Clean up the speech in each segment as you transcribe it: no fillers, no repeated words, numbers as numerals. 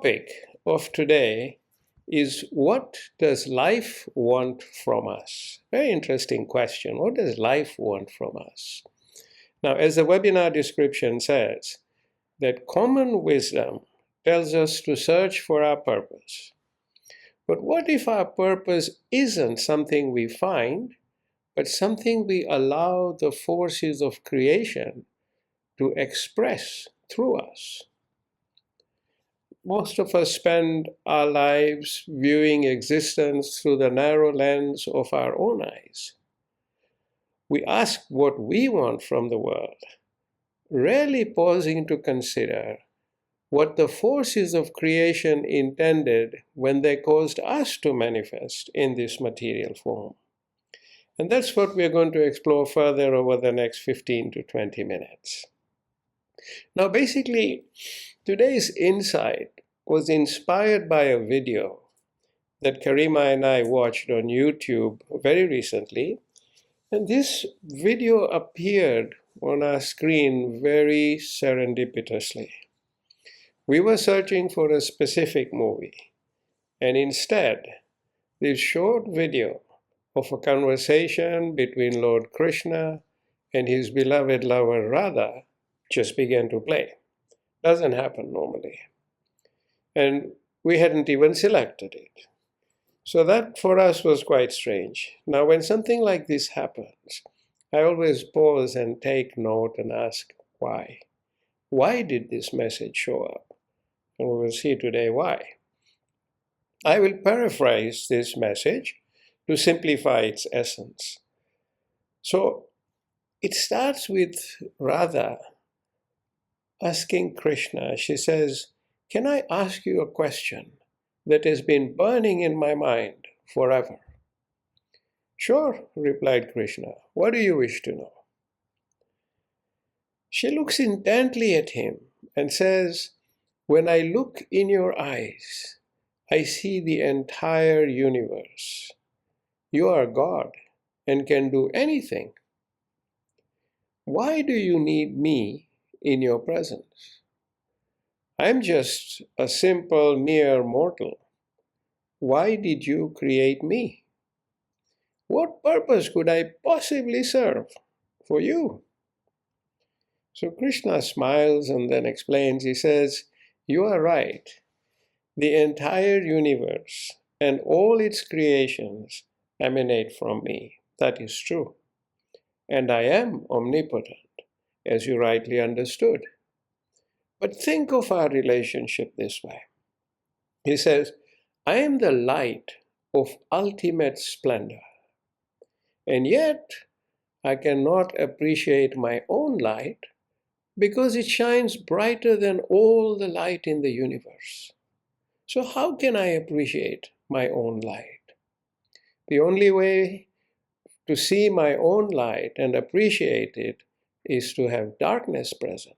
topic of today is, what does life want from us? Very interesting question. What does life want from us? Now, as the webinar description says, that common wisdom tells us to search for our purpose. But what if our purpose isn't something we find, but something we allow the forces of creation to express through us? Most of us spend our lives viewing existence through the narrow lens of our own eyes. We ask what we want from the world, rarely pausing to consider what the forces of creation intended when they caused us to manifest in this material form. And that's what we're going to explore further over the next 15 to 20 minutes. Now, basically, today's insight was inspired by a video that Karima and I watched on YouTube very recently. And this video appeared on our screen very serendipitously. We were searching for a specific movie, and instead, this short video of a conversation between Lord Krishna and his beloved lover Radha just began to play. Doesn't happen normally. And we hadn't even selected it. So that for us was quite strange. Now, when something like this happens, I always pause and take note and ask, why? Why did this message show up? And we will see today why. I will paraphrase this message to simplify its essence. So it starts with Radha asking Krishna. She says, "Can I ask you a question that has been burning in my mind forever?" "Sure," replied Krishna. "What do you wish to know?" She looks intently at him and says, "When I look in your eyes, I see the entire universe. You are God and can do anything. Why do you need me in your presence? I'm just a simple mere mortal. Why did you create me? What purpose could I possibly serve for you?" So Krishna smiles and then explains. He says, "You are right. The entire universe and all its creations emanate from me. That is true. And I am omnipotent, as you rightly understood. But think of our relationship this way." He says, "I am the light of ultimate splendor. And yet, I cannot appreciate my own light because it shines brighter than all the light in the universe. So how can I appreciate my own light? The only way to see my own light and appreciate it is to have darkness present.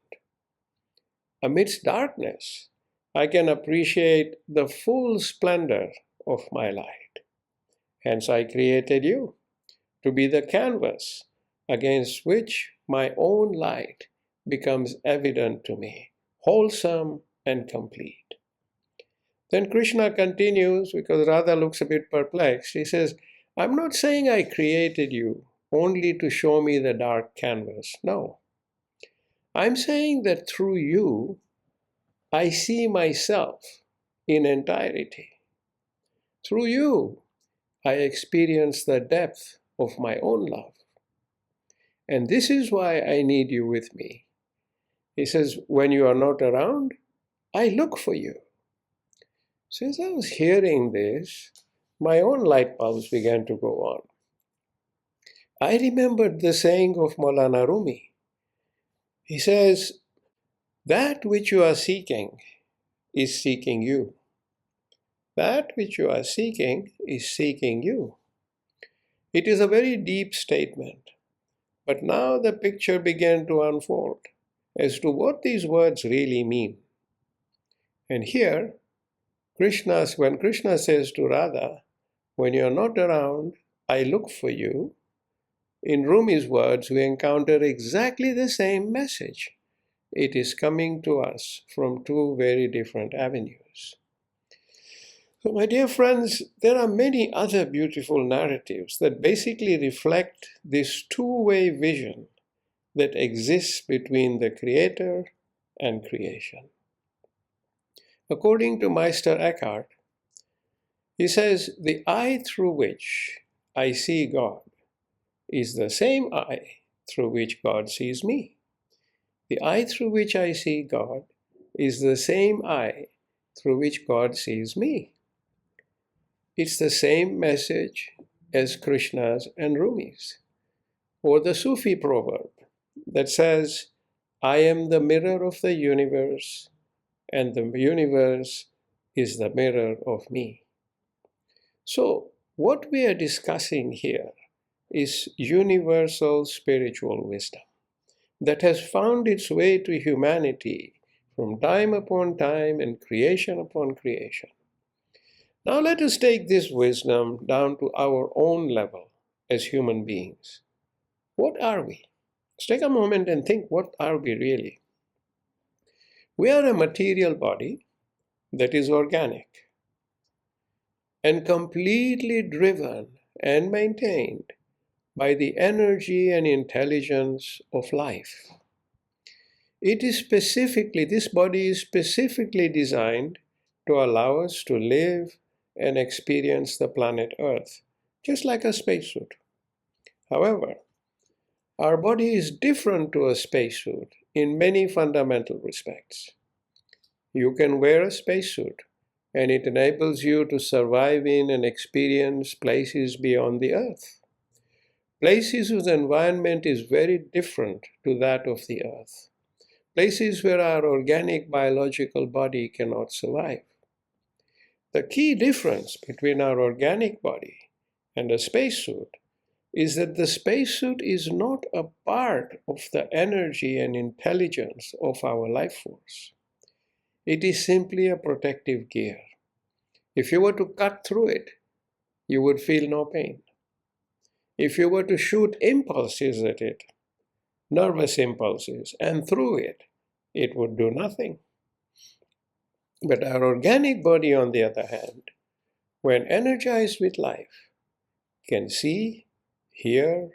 Amidst darkness, I can appreciate the full splendor of my light. Hence I created you, to be the canvas against which my own light becomes evident to me, wholesome and complete." Then Krishna continues, because Radha looks a bit perplexed. He says, "I'm not saying I created you only to show me the dark canvas. No. I'm saying that through you, I see myself in entirety. Through you, I experience the depth of my own love. And this is why I need you with me." He says, "When you are not around, I look for you." So as I was hearing this, my own light bulbs began to go on. I remembered the saying of Maulana Rumi. He says, "That which you are seeking is seeking you. That which you are seeking is seeking you." It is a very deep statement, but now the picture began to unfold as to what these words really mean. And here, when Krishna says to Radha, "When you are not around, I look for you," in Rumi's words, we encounter exactly the same message. it is coming to us from two very different avenues. So, my dear friends, there are many other beautiful narratives that basically reflect this two-way vision that exists between the Creator and creation. According to Meister Eckhart, he says, the eye through which I see God is the same eye through which God sees me. The eye through which I see God is the same eye through which God sees me. It's the same message as Krishna's and Rumi's, or the Sufi proverb that says, I am the mirror of the universe, and the universe is the mirror of me. So, what we are discussing here is universal spiritual wisdom that has found its way to humanity from time upon time and creation upon creation. Now let us take this wisdom down to our own level as human beings. What are we? Let's take a moment and think, what are we really? We are a material body that is organic and completely driven and maintained by the energy and intelligence of life. This body is specifically designed to allow us to live and experience the planet Earth, just like a spacesuit. However, our body is different to a spacesuit in many fundamental respects. You can wear a spacesuit, and it enables you to survive in and experience places beyond the Earth. Places whose environment is very different to that of the Earth. Places where our organic biological body cannot survive. The key difference between our organic body and a spacesuit is that the spacesuit is not a part of the energy and intelligence of our life force. It is simply a protective gear. If you were to cut through it, you would feel no pain. If you were to shoot impulses at it, nervous impulses, and through it, it would do nothing. But our organic body, on the other hand, when energized with life, can see, hear,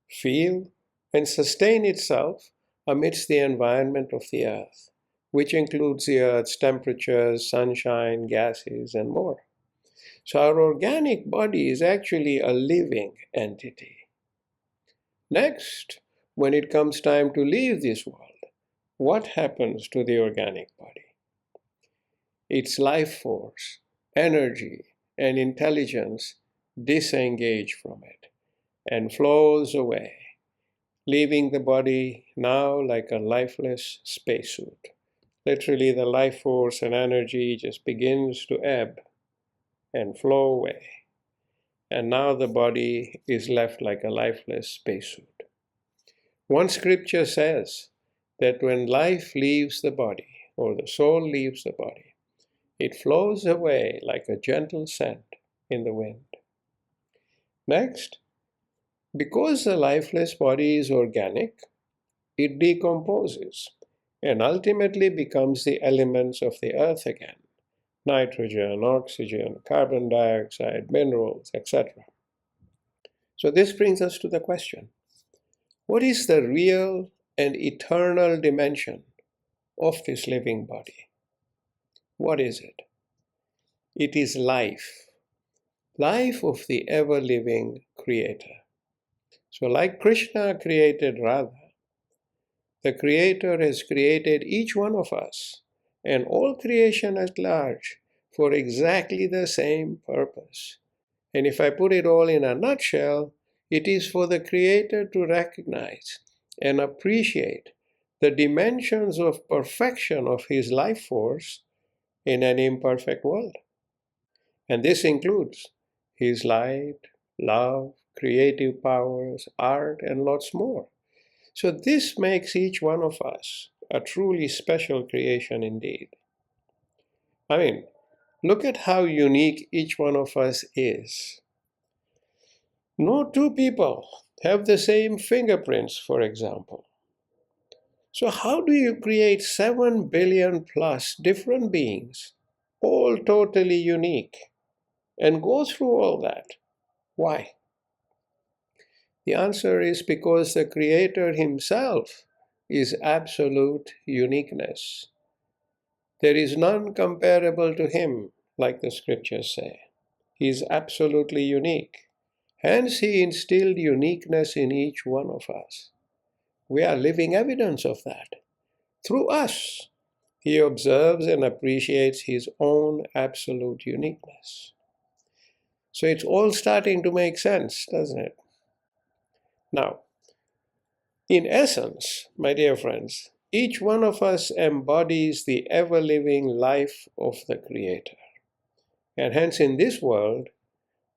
feel, and sustain itself amidst the environment of the Earth, which includes the Earth's temperatures, sunshine, gases, and more. So our organic body is actually a living entity. Next, when it comes time to leave this world, what happens to the organic body? Its life force, energy, and intelligence disengage from it and flows away, leaving the body now like a lifeless spacesuit. Literally, the life force and energy just begins to ebb and flow away. And now the body is left like a lifeless spacesuit. One scripture says that when life leaves the body, or the soul leaves the body, it flows away like a gentle scent in the wind. Next, because the lifeless body is organic, it decomposes and ultimately becomes the elements of the earth again: nitrogen, oxygen, carbon dioxide, minerals, etc. So this brings us to the question, what is the real and eternal dimension of this living body? What is it? It is life, life of the ever-living Creator. So like Krishna created Radha, the Creator has created each one of us and all creation at large for exactly the same purpose. And if I put it all in a nutshell, it is for the Creator to recognize and appreciate the dimensions of perfection of His life force in an imperfect world. And this includes His light, love, creative powers, art, and lots more. So this makes each one of us a truly special creation indeed. I mean, look at how unique each one of us is. No two people have the same fingerprints, for example. So how do you create 7 billion plus different beings, all totally unique, and go through all that? Why? The answer is because the Creator Himself is absolute uniqueness. There is none comparable to Him, like the scriptures say. He is absolutely unique. Hence, He instilled uniqueness in each one of us. We are living evidence of that. Through us, He observes and appreciates His own absolute uniqueness. So it's all starting to make sense, doesn't it? Now, in essence, my dear friends, each one of us embodies the ever-living life of the Creator. And hence, in this world,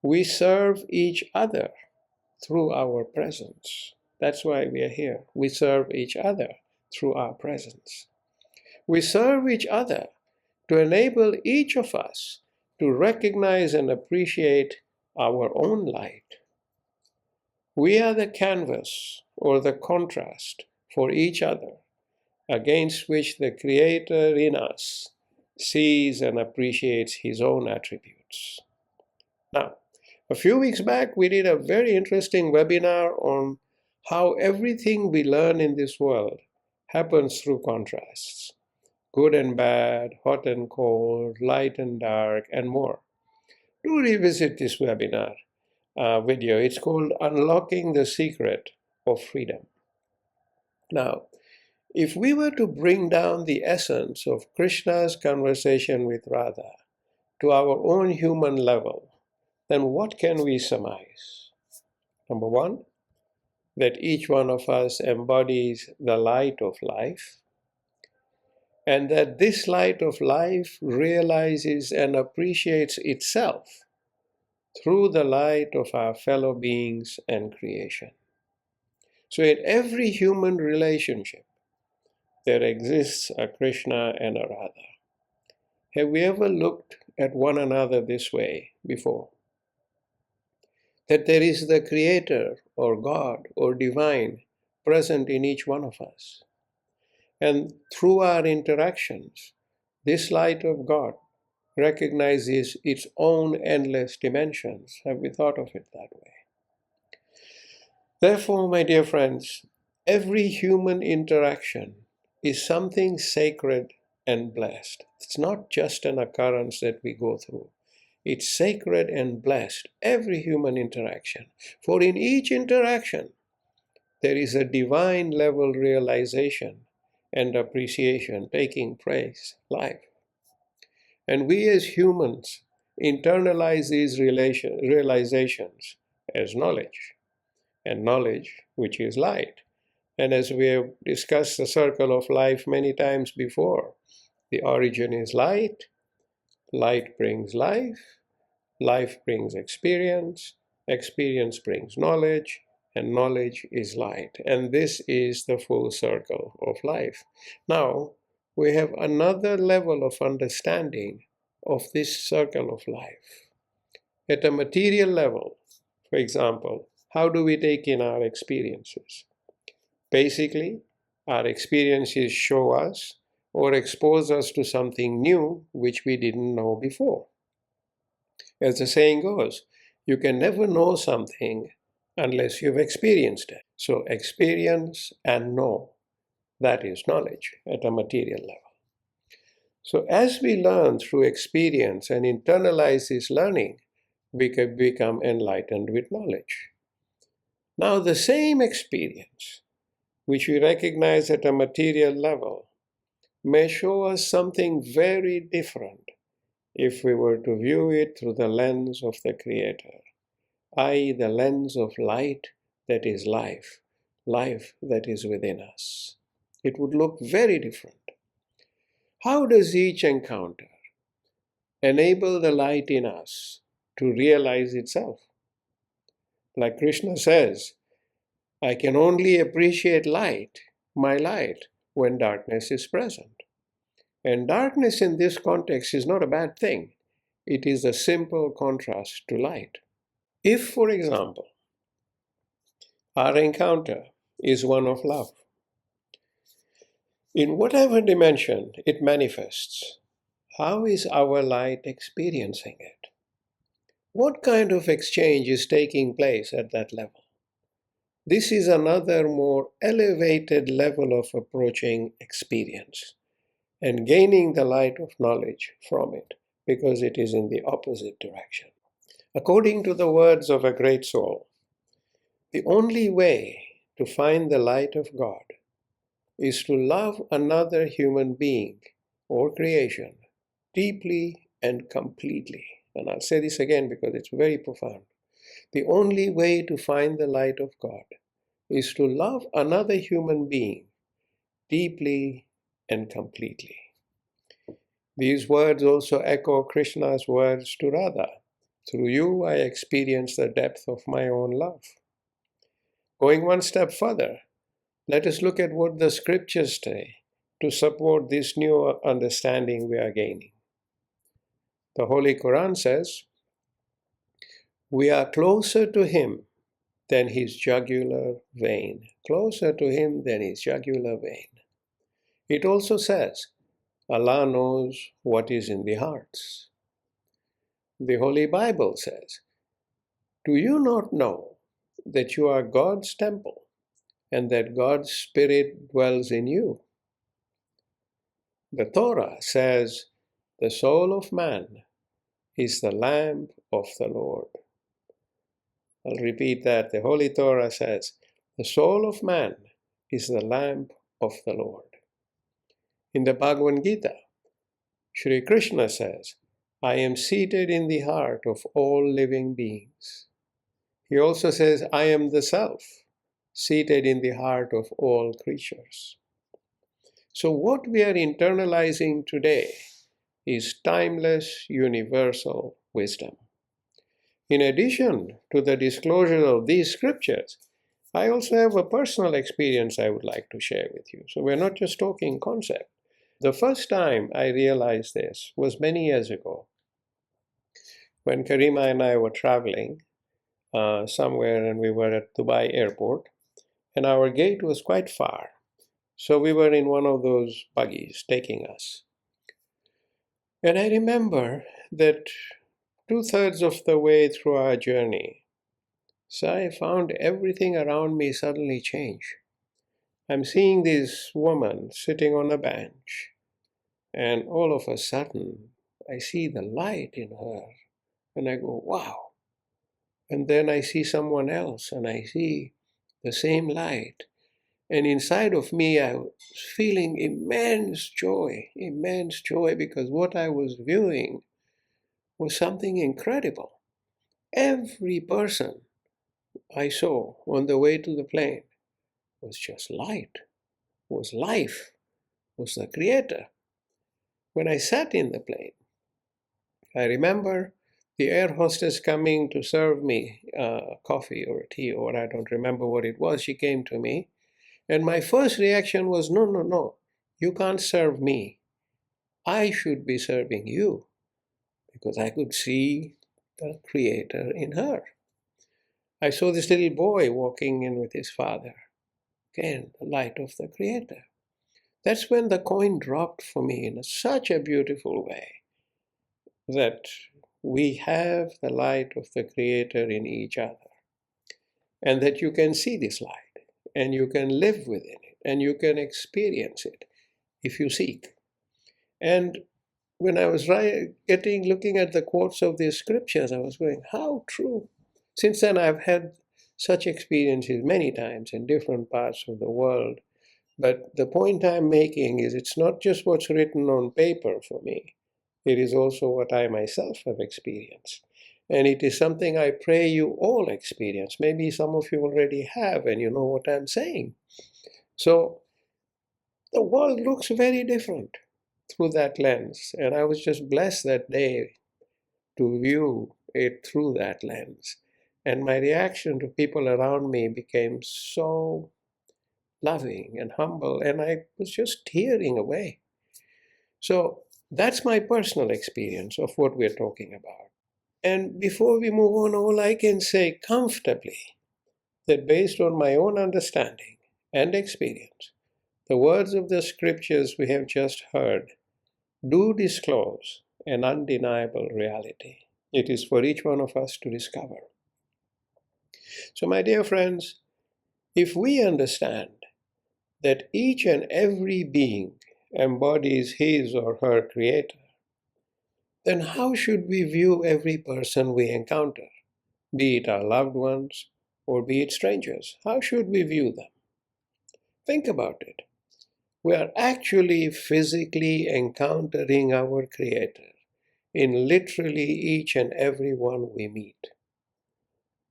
we serve each other through our presence. That's why we are here. We serve each other through our presence. We serve each other to enable each of us to recognize and appreciate our own light. We are the canvas or the contrast for each other against which the Creator in us sees and appreciates His own attributes. Now, a few weeks back, we did a very interesting webinar on how everything we learn in this world happens through contrasts. Good and bad, hot and cold, light and dark, and more. Do revisit this webinar video. It's called Unlocking the Secret of Freedom. Now, if we were to bring down the essence of Krishna's conversation with Radha to our own human level, then what can we surmise? Number one, that each one of us embodies the light of life, and that this light of life realizes and appreciates itself through the light of our fellow beings and creation. So in every human relationship, there exists a Krishna and a Radha. Have we ever looked at one another this way before? That there is the Creator or God or Divine present in each one of us. And through our interactions, this light of God recognizes its own endless dimensions. Have we thought of it that way? Therefore, my dear friends, every human interaction is something sacred and blessed. It's not just an occurrence that we go through. It's sacred and blessed, every human interaction. For in each interaction, there is a divine level realization and appreciation taking place live. And we as humans internalize these realizations as knowledge, and knowledge, which is light. And as we have discussed the circle of life many times before, the origin is light, light brings life, life brings experience, experience brings knowledge, and knowledge is light. And this is the full circle of life. Now, we have another level of understanding of this circle of life. At a material level, for example, how do we take in our experiences? Basically, our experiences show us or expose us to something new which we didn't know before. As the saying goes, you can never know something unless you've experienced it. So experience and know, that is knowledge at a material level. So as we learn through experience and internalize this learning, we can become enlightened with knowledge. Now the same experience, which we recognize at a material level, may show us something very different if we were to view it through the lens of the Creator, i.e. the lens of light that is life, life that is within us. It would look very different. How does each encounter enable the light in us to realize itself? Like Krishna says, I can only appreciate light, my light, when darkness is present. And darkness in this context is not a bad thing. It is a simple contrast to light. If, for example, our encounter is one of love, In whatever dimension it manifests, how is our light experiencing it? What kind of exchange is taking place at that level? This is another more elevated level of approaching experience and gaining the light of knowledge from it, because it is in the opposite direction. According to the words of a great soul, the only way to find the light of God is to love another human being or creation deeply and completely. And I'll say this again because it's very profound. The only way to find the light of God is to love another human being deeply and completely. These words also echo Krishna's words to Radha. Through you, I experience the depth of my own love. Going one step further, let us look at what the scriptures say to support this new understanding we are gaining. The Holy Quran says, we are closer to him than his jugular vein. Closer to him than his jugular vein. It also says, Allah knows what is in the hearts. The Holy Bible says, do you not know that you are God's temple and that God's Spirit dwells in you? The Torah says, the soul of man is the lamp of the Lord. I'll repeat that. The Holy Torah says, the soul of man is the lamp of the Lord. In the Bhagavad Gita, Shri Krishna says, I am seated in the heart of all living beings. He also says, I am the Self, seated in the heart of all creatures. So what we are internalizing today is timeless, universal wisdom. In addition to the disclosure of these scriptures, I also have a personal experience I would like to share with you. So we're not just talking concept. The first time I realized this was many years ago when Karima and I were traveling somewhere, and we were at Dubai airport, and our gate was quite far. So we were in one of those buggies taking us. And I remember that 2/3 of the way through our journey, so I found everything around me suddenly change. I'm seeing this woman sitting on a bench, and all of a sudden, I see the light in her, and I go, wow. And then I see someone else, and I see the same light. And inside of me, I was feeling immense joy, because what I was viewing was something incredible. Every person I saw on the way to the plane was just light, was life, was the Creator. When I sat in the plane, I remember the air hostess coming to serve me coffee or tea, or I don't remember what it was. She came to me, and my first reaction was, no, no, no, you can't serve me. I should be serving you, because I could see the Creator in her. I saw this little boy walking in with his father. Again, the light of the Creator. That's when the coin dropped for me in such a beautiful way, that we have the light of the Creator in each other, and that you can see this light, and you can live within it, and you can experience it if you seek. And when I was looking at the quotes of these scriptures, I was going, how true. Since then, I've had such experiences many times in different parts of the world. But the point I'm making is it's not just what's written on paper for me. It is also what I myself have experienced. And it is something I pray you all experience. Maybe some of you already have, and you know what I'm saying. So the world looks very different through that lens. And I was just blessed that day to view it through that lens. And my reaction to people around me became so loving and humble, and I was just tearing away. So that's my personal experience of what we're talking about. And before we move on, all I can say comfortably that based on my own understanding and experience, The words of the scriptures we have just heard do disclose an undeniable reality. It is for each one of us to discover. So, my dear friends, if we understand that each and every being embodies his or her creator, then how should we view every person we encounter, be it our loved ones or be it strangers? How should we view them? Think about it. We are actually physically encountering our creator in literally each and every one we meet.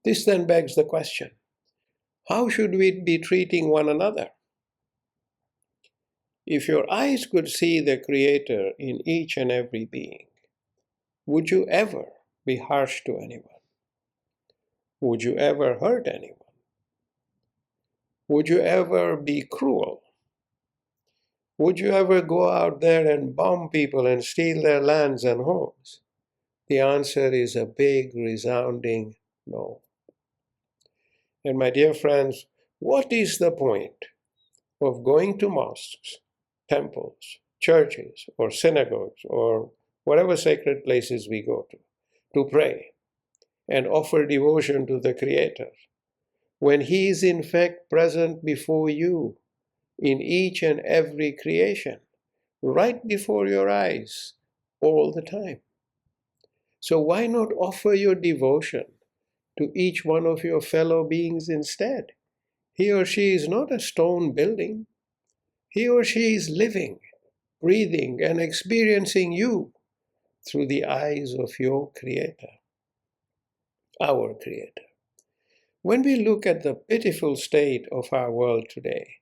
This then begs the question, how should we be treating one another? If your eyes could see the creator in each and every being, would you ever be harsh to anyone? Would you ever hurt anyone? Would you ever be cruel? Would you ever go out there and bomb people and steal their lands and homes? The answer is a big, resounding no. And my dear friends, what is the point of going to mosques, temples, churches, or synagogues, or whatever sacred places we go to pray and offer devotion to the Creator, when He is in fact present before you in each and every creation, right before your eyes, all the time? So why not offer your devotion to each one of your fellow beings instead? He or she is not a stone building. He or she is living, breathing, and experiencing you through the eyes of your Creator, our Creator. When we look at the pitiful state of our world today,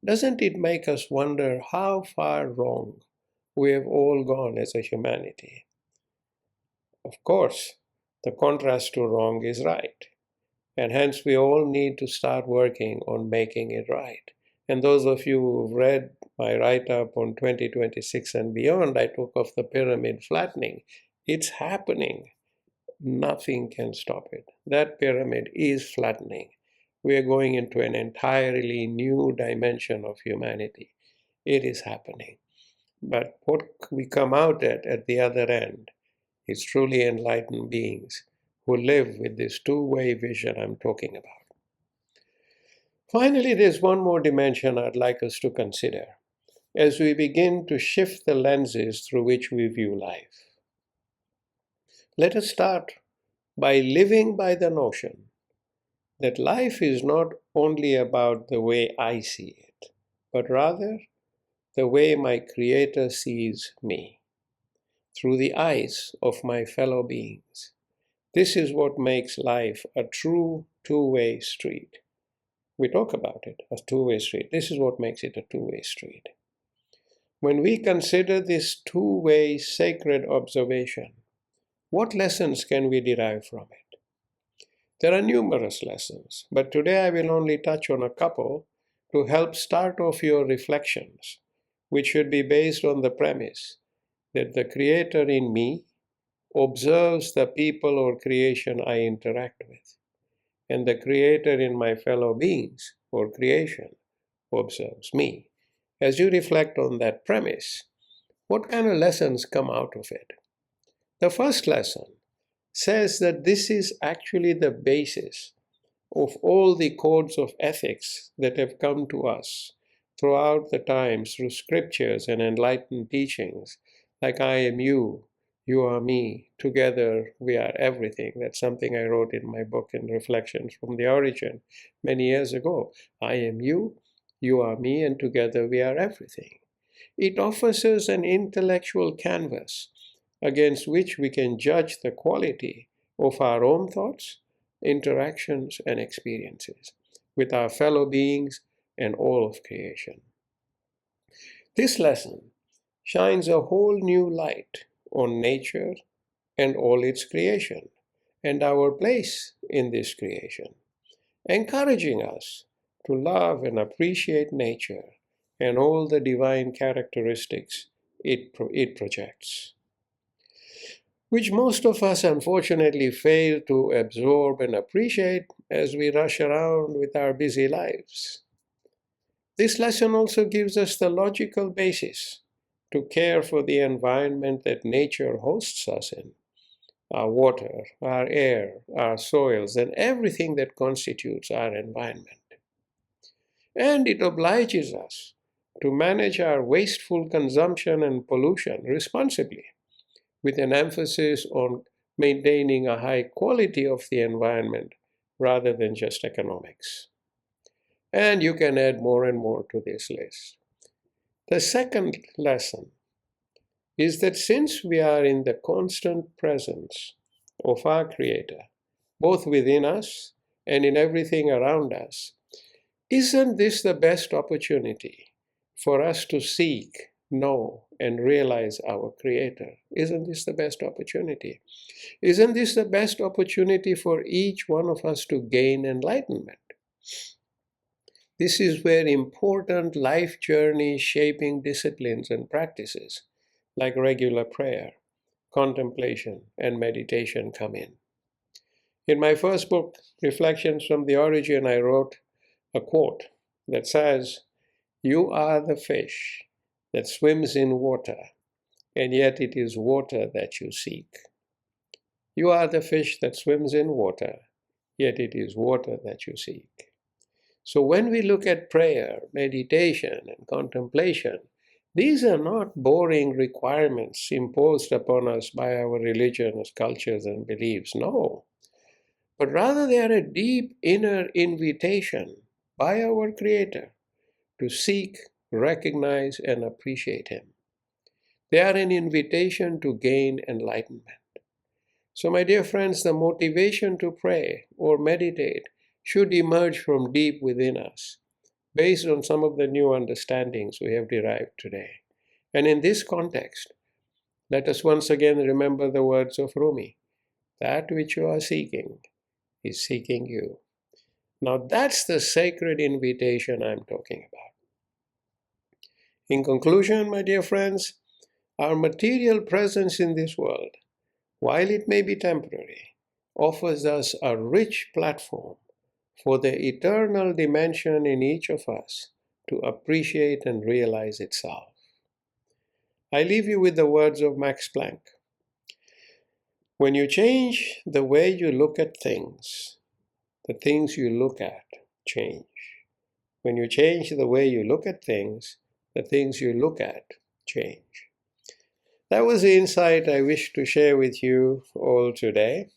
doesn't it make us wonder how far wrong we have all gone as a humanity? Of course, the contrast to wrong is right, and hence we all need to start working on making it right. And those of you who've read my write-up on 2026 and beyond, I talk of the pyramid flattening. It's happening. Nothing can stop it. That pyramid is flattening. We are going into an entirely new dimension of humanity. It is happening. But what we come out at the other end is truly enlightened beings who live with this two-way vision I'm talking about. Finally, there's one more dimension I'd like us to consider as we begin to shift the lenses through which we view life. Let us start by living by the notion that life is not only about the way I see it, but rather the way my Creator sees me, through the eyes of my fellow beings. This is what makes life a true two-way street. We talk about it, a two-way street. This is what makes it a two-way street. When we consider this two-way sacred observation, what lessons can we derive from it? There are numerous lessons, but today I will only touch on a couple to help start off your reflections, which should be based on the premise that the Creator in me observes the people or creation I interact with, and the Creator in my fellow beings or creation observes me. As you reflect on that premise, what kind of lessons come out of it? The first lesson says that this is actually the basis of all the codes of ethics that have come to us throughout the times through scriptures and enlightened teachings, like I am you, you are me, together we are everything. That's something I wrote in my book in Reflections from the Origin many years ago. I am you are me, and together we are everything. It offers us an intellectual canvas against which we can judge the quality of our own thoughts, interactions, and experiences with our fellow beings and all of creation. This lesson shines a whole new light on nature and all its creation and our place in this creation, encouraging us to love and appreciate nature and all the divine characteristics it projects, which most of us unfortunately fail to absorb and appreciate as we rush around with our busy lives. This lesson also gives us the logical basis to care for the environment that nature hosts us in, our water, our air, our soils, and everything that constitutes our environment. And it obliges us to manage our wasteful consumption and pollution responsibly, with an emphasis on maintaining a high quality of the environment rather than just economics. And you can add more and more to this list. The second lesson is that since we are in the constant presence of our Creator, both within us and in everything around us, isn't this the best opportunity for us to seek, know, and realize our Creator? Isn't this the best opportunity? Isn't this the best opportunity for each one of us to gain enlightenment? This is where important life journey shaping disciplines and practices like regular prayer, contemplation, and meditation come in. In my first book, Reflections from the Origin, I wrote a quote that says, "You are the fish that swims in water, and yet it is water that you seek." You are the fish that swims in water, yet it is water that you seek. So when we look at prayer, meditation, and contemplation, these are not boring requirements imposed upon us by our religions, cultures, and beliefs. No. But rather they are a deep inner invitation by our Creator to seek, recognize, and appreciate Him. They are an invitation to gain enlightenment. So, my dear friends, the motivation to pray or meditate should emerge from deep within us, based on some of the new understandings we have derived today. And in this context, let us once again remember the words of Rumi: "That which you are seeking is seeking you." Now that's the sacred invitation I'm talking about. In conclusion, my dear friends, our material presence in this world, while it may be temporary, offers us a rich platform for the eternal dimension in each of us to appreciate and realize itself. I leave you with the words of Max Planck. When you change the way you look at things, the things you look at change. When you change the way you look at things, the things you look at change. That was the insight I wish to share with you all today.